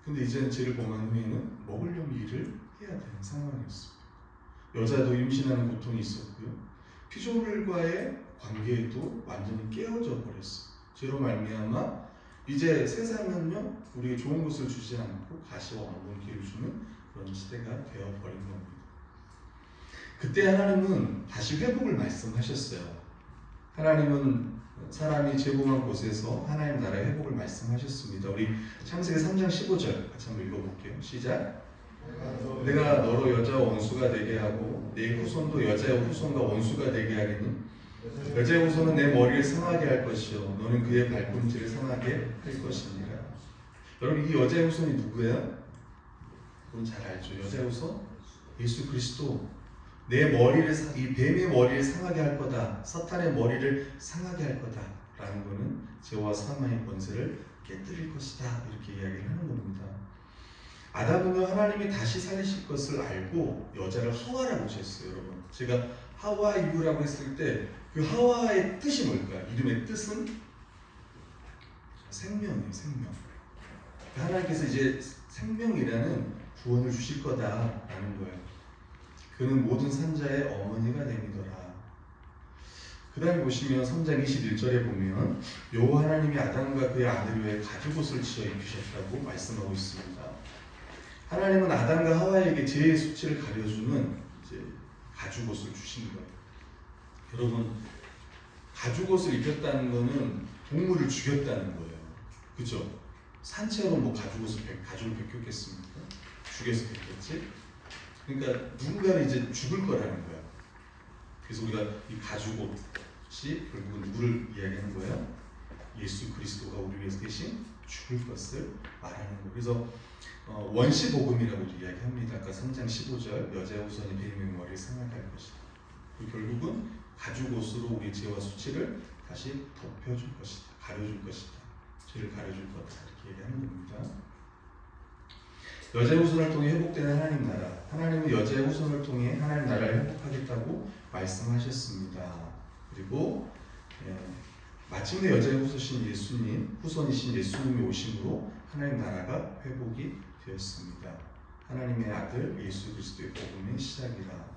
근데 이제는 죄를 범한 후에는 먹으려면 일을 해야 되는 상황이었습니다. 여자도 임신하는 고통이 있었고요. 피조물과의 관계도 완전히 깨어져 버렸어요. 죄로 말미암아 이제 세상은요 우리에게 좋은 것을 주지 않고 가시와 원본기를 주는 그런 시대가 되어버린 겁니다. 그때 하나님은 다시 회복을 말씀하셨어요. 하나님은 사람이 죄범한 곳에서 하나님 나라의 회복을 말씀하셨습니다. 우리 창세기 3장 15절 같이 한번 읽어볼게요. 시작. 내가 너로 여자와 원수가 되게 하고 네 후손도 여자의 후손과 원수가 되게 하리니 여자의 후손은 내 머리를 상하게 할 것이요 너는 그의 발꿈치를 상하게 할 것이니라. 여러분 이 여자의 후손이 누구예요? 여러분 잘 알죠. 여자의 후손 예수 그리스도. 내 머리를 이 뱀의 머리를 상하게 할 거다. 사탄의 머리를 상하게 할 거다라는 것은 죄와 사망의 권세를 깨뜨릴 것이다. 이렇게 이야기를 하는 겁니다. 아담은요 하나님이 다시 살리실 것을 알고 여자를 하와라고 지었어요. 여러분 제가 하와 이유라고 했을 때 그 하와의 뜻이 뭘까요? 이름의 뜻은 생명이에요. 생명. 하나님께서 이제 생명이라는 구원을 주실 거다라는 거예요. 그는 모든 산자의 어머니가 됨이더라. 그 다음에 보시면 3장 21절에 보면 여호와 하나님이 아담과 그의 아내를 위해 가죽옷을 지어 입히셨다고 말씀하고 있습니다. 하나님은 아담과 하와에게 죄의 수치를 가려주는 이제 가죽옷을 주신 거예요. 여러분 가죽옷을 입혔다는 것은 동물을 죽였다는 거예요. 그죠? 산채로 뭐 가죽을 벗겼겠습니까? 죽여서 벗겼지? 그러니까 누군가는 이제 죽을 거라는 거야. 그래서 우리가 이 가죽옷이 결국은 누구를 이야기하는 거예요? 예수 그리스도가 우리 위해서 대신 죽을 것을 말하는 거예요. 그래서 원시복음이라고 이야기합니다. 아까 3장 15절 여자의 후손이 뱀의 머리를 상하게 할 것이다. 그리고 결국은 가죽옷으로 우리 죄와 수치를 다시 덮여줄 것이다. 가려줄 것이다. 죄를 가려줄 거다. 이렇게 얘기하는 겁니다. 여자의 후손을 통해 회복되는 하나님 나라. 하나님은 여자의 후손을 통해 하나님 나라를 회복하겠다고 말씀하셨습니다. 그리고 마침내 여자의 후손이신 예수님이 오심으로 하나님 나라가 회복이 되었습니다. 하나님의 아들 예수 그리스도의 복음의 시작이라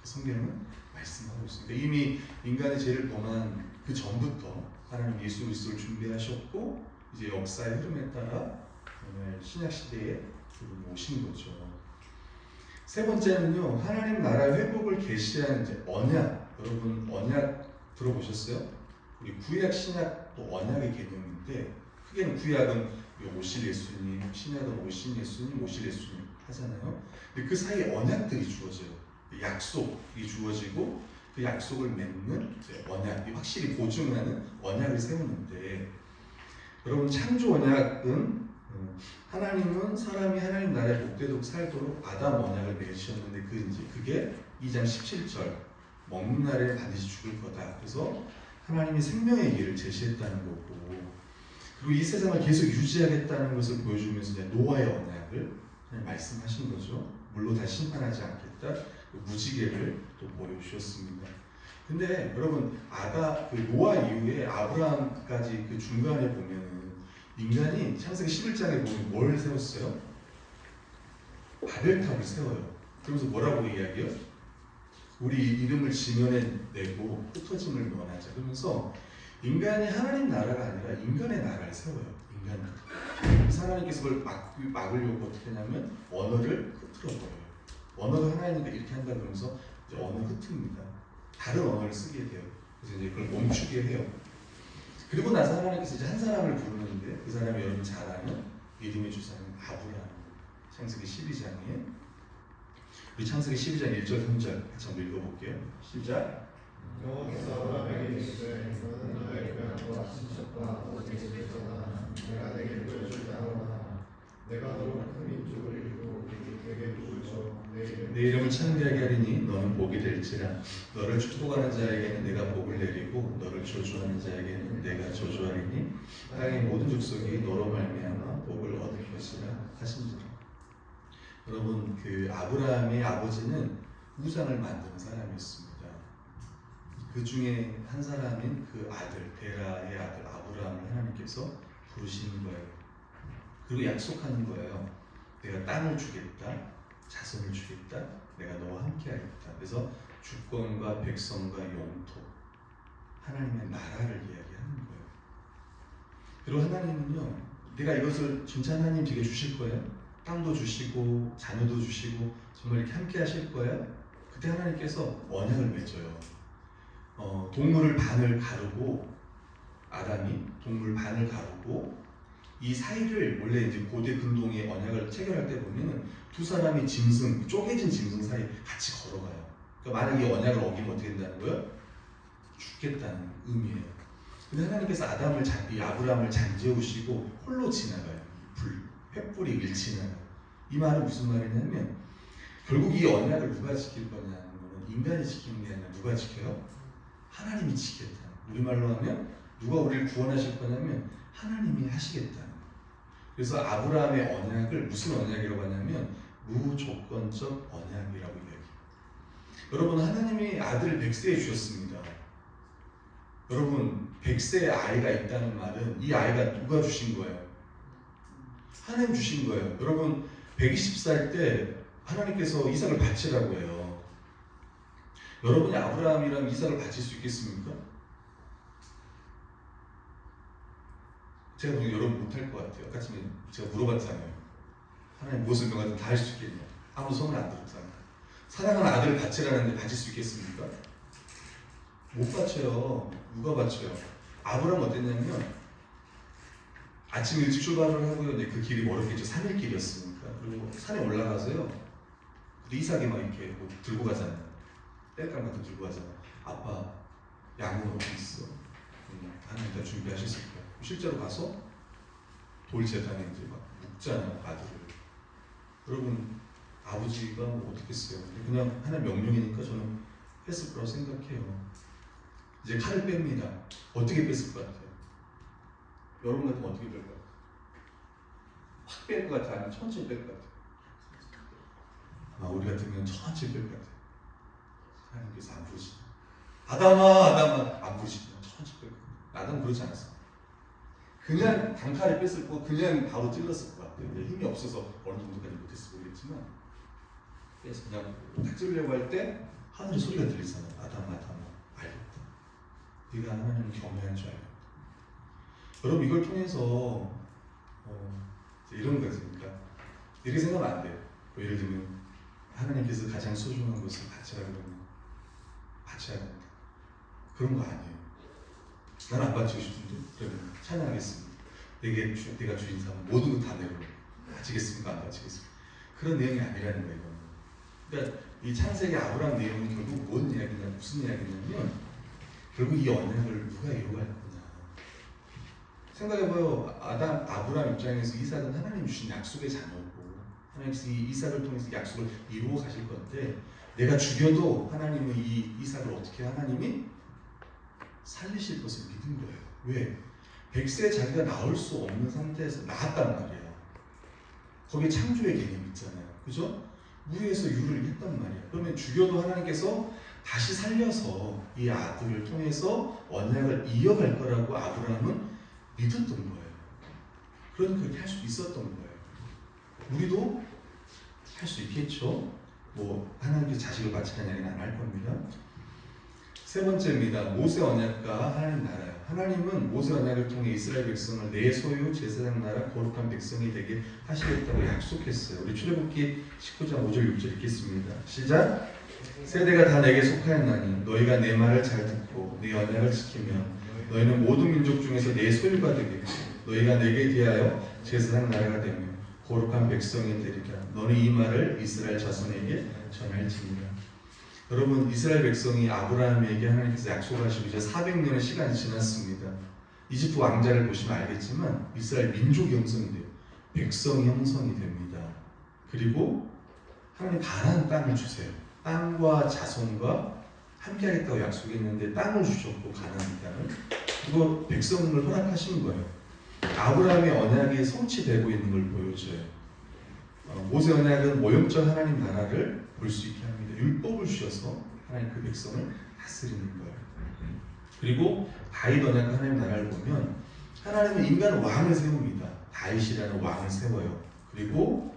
성경은 말씀하고 있습니다. 이미 인간의 죄를 범한 그 전부터 하나님 예수 그리스도를 준비하셨고 이제 역사의 흐름에 따라 오늘 신약 시대에 오신 거죠. 세 번째는요, 하나님 나라의 회복을 계시하는 이제 언약. 여러분 언약 들어보셨어요? 우리 구약 신약도 언약의 개념인데 크게는 구약은 오실 예수님, 신약은 오신 예수님, 오실 예수님 하잖아요. 근데 그 사이에 언약들이 주어져요. 약속이 주어지고 그 약속을 맺는 언약이 확실히 보증하는 언약을 세우는데 여러분 창조 언약은 하나님은 사람이 하나님 나라에 복되도록 살도록 아담 언약을 맺으셨는데 그게 2장 17절 먹는 날에 반드시 죽을 거다. 그래서 하나님이 생명의 길을 제시했다는 거고 그리고 이 세상을 계속 유지하겠다는 것을 보여주면서 이제 노아의 언약을 말씀하신 거죠. 물로 다 심판하지 않겠다. 무지개를 또 보여주셨습니다. 근데 여러분 노아 이후에 아브라함까지 그 중간에 보면은 인간이 창세기 11장에 보면 뭘 세웠어요? 바벨탑을 세워요. 그러면서 뭐라고 이야기해요? 우리 이름을 지면에 내고 흩어짐을 면하자. 그러면서 인간이 하나님 나라가 아니라 인간의 나라를 세워요. 인간이. 그래서 하나님께서 그걸 막으려고 어떻게 하냐면 언어를 흩어버려요. 언어가 하나이니까 이렇게 한다 그러면서 이제 언어를 흩습니다. 다른 언어를 쓰게 돼요. 그래서 이제 그걸 멈추게 해요. 그리고 나서 하나님께서 이제 한 사람을 부르는데 그 사람이 여러분 잘 아는 믿음의 주사는 아브라함. 창세기 12장에 우리 창세기 12장 1절 3절 같이 한번 읽어볼게요. 시작. 여호와께서 아브라함에게 이르시되 너는 너의 고향과 친척과 아버지의 집에서나 내가 내게 보여줄 땅으로나 내가 너로 큰 민족을 이루고 내게 복을 줘 내 이름을 창대하게 하리니 너는 복이 될지라 너를 축복하는 자에게는 내가 복을 내리고 너를 저주하는 자에게는 내가 저주하리니 땅의 모든 족속이 너로 말미암아 복을 얻을 것이라 하신지라. 여러분 그 아브라함의 아버지는 우상을 만드는 사람이었습니다. 그 중에 한 사람인 그 아들 데라의 아들 아브라함을 하나님께서 부르시는 거예요. 그리고 약속하는 거예요. 내가 땅을 주겠다. 자손을 주겠다. 내가 너와 함께 하겠다. 그래서 주권과 백성과 영토 하나님의 나라를 이야기하는 거예요. 그리고 하나님은요 내가 이것을 진짜 하나님 제게 주실 거예요. 땅도 주시고 자녀도 주시고 정말 이렇게 함께 하실 거예요. 그때 하나님께서 언약을 맺어요. 동물을 반을 가르고 아담이 동물 반을 가르고 이 사이를 원래 이제 고대 근동의 언약을 체결할 때 보면은 두 사람이 짐승 쪼개진 짐승 사이 같이 걸어가요. 그러니까 만약 이 언약을 어기면 어떻게 된다는 거예요? 죽겠다는 의미예요. 근데 하나님께서 이 아브라함을 잠재우시고 홀로 지나가요. 횃불이 일치나가요. 이 말은 무슨 말이냐면 결국 이 언약을 누가 지킬 거냐는 거는 인간이 지키는 게 아니라 누가 지켜요? 하나님이 지키겠다. 우리말로 하면 누가 우리를 구원하실 거냐면 하나님이 하시겠다. 그래서 아브라함의 언약을 무슨 언약이라고 하냐면 무조건적 언약이라고 이야기해요. 여러분 하나님이 아들을 100세에 주셨습니다. 여러분 100세의 아이가 있다는 말은 이 아이가 누가 주신 거예요? 하나님 주신 거예요. 여러분 120살 때 하나님께서 이삭을 바치라고 해요. 여러분이 아브라함이랑 이삭을 바칠 수 있겠습니까? 제가 보기엔 여러분 못할 것 같아요. 아까 전에 제가 물어봤잖아요. 하나님 무엇을 명하든 다 할 수 있겠냐? 아무 소문 안 들었잖아요. 사랑하는 아들을 바치라는데 바칠 수 있겠습니까? 못 바쳐요. 누가 바쳐요? 아브라함은 어땠냐면 아침 일찍 출발을 하고요. 근데 그 길이 멀었겠죠. 3일 길이었으니까. 그리고 산에 올라가서요. 근데 이삭이 막 이렇게 뭐 들고 가잖아요. 땔감 같은 거 들고 가잖아요. 아빠, 양은 어디 있어? 하나님 다 준비하셨을 거야. 실제로 가서 돌재단에 이제 막 묵잖아요. 아들을. 여러분, 아버지가 뭐 어떻겠어요? 그냥 하나님 명령이니까 저는 뺐을 거라고 생각해요. 이제 칼을 뺍니다. 어떻게 뺐을 것 같아요? 여러분 같으면 어떻게 뺄 것 같아요? 확 뺄 것 같아요? 아니면 천천히 뺄 것 같아요? 우리 같으면 천천히 뺄 것 같아요. 하나님께서 안 부르시나? 아담아 안 부르시나? 천천히 뺄 것 같아요. 아담은 그렇지 않았어. 그냥 단칼에 뺐을 거 그냥 바로 찔렀을 것 같아요. 힘이 없어서 어느 정도까지 못했을 모르겠지만 그래서 그냥 딱 찌르려고 할 때 하늘의 소리가 들리잖아요. 아담아 알겠다. 네가 하나님을 경외한 줄 알겠다. 여러분 이걸 통해서 이런 거지. 그러니까 이렇게 생각하면 안 돼요. 뭐 예를 들면 하나님께서 가장 소중한 것을 바치라 그러면 바쳐야 된다. 그런 거 아니에요. 난 안 바치고 싶은데 그러면 찬양하겠습니다. 내가 주인 삼아 모든 것 다 내려 바치겠습니까? 안 바치겠습니까? 그런 내용이 아니라는 거예요. 그러니까 이 창세기 아브라함 내용은 결국 뭔 이야기냐 무슨 이야기냐면 결국 이 언약을 누가 이루어갈 거냐. 생각해봐요. 아브라함 입장에서 이삭은 하나님 주신 약속의 자녀고 하나님께서 이 이삭을 통해서 약속을 이루어 가실 건데 내가 죽여도 하나님은 이 이삭을 어떻게 하나님이 살리실 것을 믿은 거예요. 왜? 100세 자기가 나올 수 없는 상태에서 나았단 말이에요. 거기에 창조의 개념이 있잖아요. 그죠? 무에서 유를 했단 말이에요. 그러면 죽여도 하나님께서 다시 살려서 이 아들을 통해서 언약을 이어갈 거라고 아브라함은 믿었던 거예요. 그러니까 그렇게 할 수 있었던 거예요. 우리도 할 수 있겠죠. 뭐 하나님께서 자식을 바치는 얘기는 안 할 겁니다. 세 번째입니다. 모세 언약과 하나님 나라요. 하나님은 모세 언약을 통해 이스라엘 백성을 내 소유 제사장 나라 거룩한 백성이 되게 하시겠다고 약속했어요. 우리 출애굽기 19장 5절 6절 읽겠습니다. 시작. 세대가 다 내게 속하였나니 너희가 내 말을 잘 듣고 내 언약을 지키면 너희는 모든 민족 중에서 내 소유가 되겠고 너희가 내게 대하여 제사장 나라가 되며 거룩한 백성이 되리라. 너는 이 말을 이스라엘 자손에게 전할지니라. 여러분, 이스라엘 백성이 아브라함에게 하나님께서 약속하시고 이제 400년의 시간이 지났습니다. 이집트 왕자를 보시면 알겠지만 이스라엘 민족이 형성이 돼요. 백성이 형성이 됩니다. 그리고 하나님 가나안 땅을 주세요. 땅과 자손과 함께하겠다고 약속했는데 땅을 주셨고 가나안 땅을 그리고 백성을 허락하신 거예요. 아브라함의 언약이 성취되고 있는 걸 보여줘요. 모세 언약은 모형적 하나님 나라를 볼 수 있게 합니다. 율법을 주셔서 하나님 그 백성을 다스리는 거예요. 그리고 다윗 언약과 하나님 나라를 보면 하나님은 인간 왕을 세웁니다. 다윗이라는 왕을 세워요. 그리고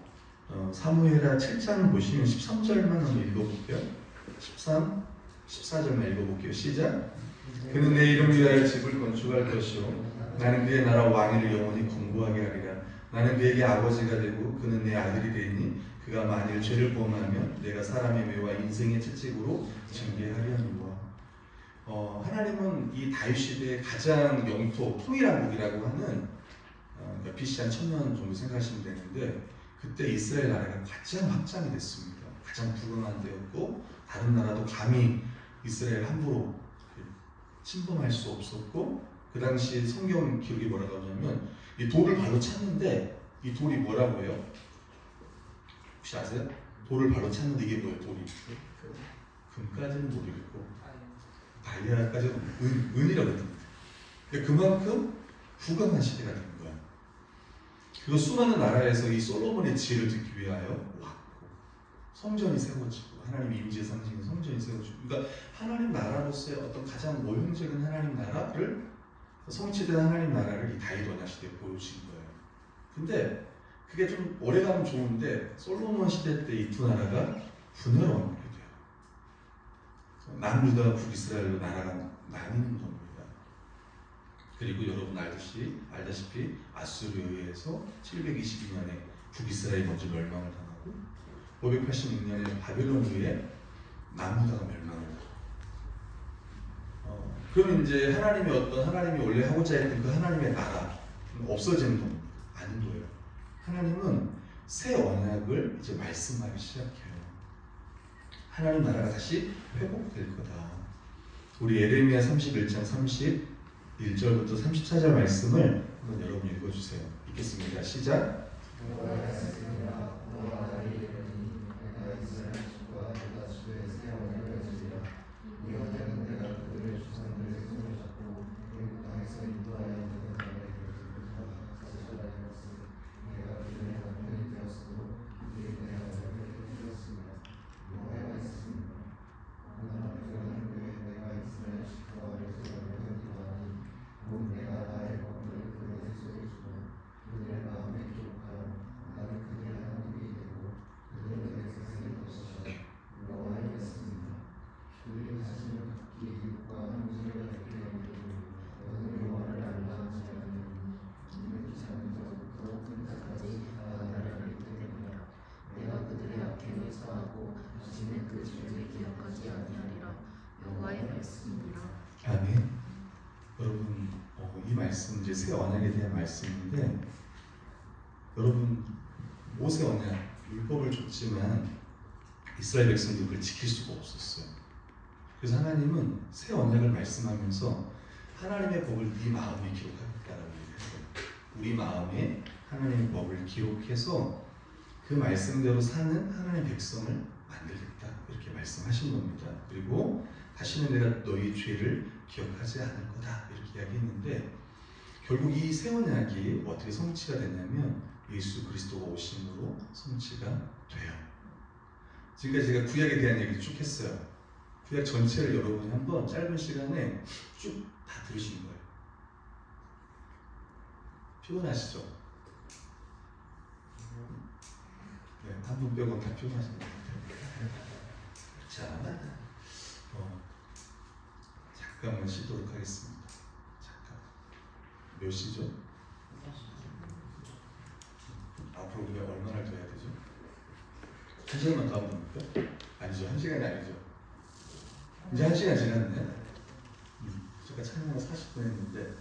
사무엘하 7장을 보시면 13절만 한번 읽어볼게요. 13, 14절만 읽어볼게요. 시작. 그는 내 이름을 위하여 집을 건축할 것이요 나는 그의 나라 왕위를 영원히 건고하게 하리라. 나는 그에게 아버지가 되고 그는 내 아들이 되니 그가 만일 죄를 범하면 내가 사람의 매와 인생의 채찍으로 징계하려 하니라. 하나님은 이 다윗 시대의 가장 영토 통일왕국이라고 하는 BC 한 1000년 정도 생각하시면 되는데 그때 이스라엘 나라가 가장 확장이 됐습니다. 가장 부강한 데였고 다른 나라도 감히 이스라엘 함부로 침범할 수 없었고 그 당시 성경 기록이 뭐라고 하냐면 이 돌을 발로 찼는데 이 돌이 뭐라고 해요? 혹시 아세요? 돌을 발로 찼는데 이게 뭐예요? 돌이 금까지는 모르겠고 다이아까지는 은이라고 합니다. 그만큼 부강한 시대가 된 거야. 그리고 수많은 나라에서 이 솔로몬의 지혜를 듣기 위하여 왔고 성전이 세워지고 하나님 임재 상징인 성전이 세워지고 그러니까 하나님 나라로서의 어떤 가장 모형적인 하나님 나라를 성취된 하나님 나라를 이 다윗 언약 시대에 보여주신 거예요. 근데 그게 좀 오래가면 좋은데 솔로몬 시대 때 이 두 나라가 분열을 얻게 돼요. 남유다 북이스라엘로 나라가 나뉘는 겁니다. 그리고 여러분 알다시피 아수르에 의해서 722년에 북이스라엘이 먼저 멸망을 당하고 586년에 바벨론에 의해 남유다가 멸망을 당하고 그러면 이제 하나님이 원래 하고자 했던 그 하나님의 나라는 없어지는 겁니다. 아닌 거예요. 하나님은 새 언약을 이제 말씀하기 시작해요. 하나님 나라가 다시 회복될 거다. 우리 예레미야 31장 31절부터 34절 말씀을 한번 여러분 읽어주세요. 읽겠습니다. 시작. 아멘. 여러분, 이 말씀 이제 새 언약에 대한 말씀인데, 여러분 모세 언약 율법을 줬지만 이스라엘 백성들이 그걸 지킬 수가 없었어요. 그래서 하나님은 새 언약을 말씀하면서 하나님의 법을 네 마음에 기록하겠다라고 얘기했어요. 우리 마음에 하나님의 법을 기록해서 그 말씀대로 사는 하나님의 백성을 만들겠다 이렇게 말씀하신 겁니다. 그리고 다시는 내가 너희 죄를 기억하지 않을 거다 이렇게 이야기했는데 결국 이 새 언약이 어떻게 성취가 됐냐면 예수 그리스도가 오심으로 성취가 돼요. 지금까지 제가 구약에 대한 얘기를 쭉 했어요. 구약 전체를 여러분이 한번 짧은 시간에 쭉 다 들으신 거예요. 피곤하시죠? 네, 한 분 빼고 다 피곤하신 것 같아요. 자, 그 한번 쉬도록 하겠습니다. 잠깐. 몇 시죠? 앞으로 우리가 얼마나 더 해야 되죠? 1시간만 더 하면 됩니까? 아니죠. 1시간이 아니죠. 이제 1시간 지났네. 제가 촬영을 40분 했는데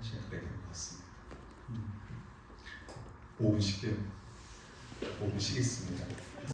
1시간 가까이 된 것 같습니다. 5분 쉴게요. 5분 쉬겠습니다.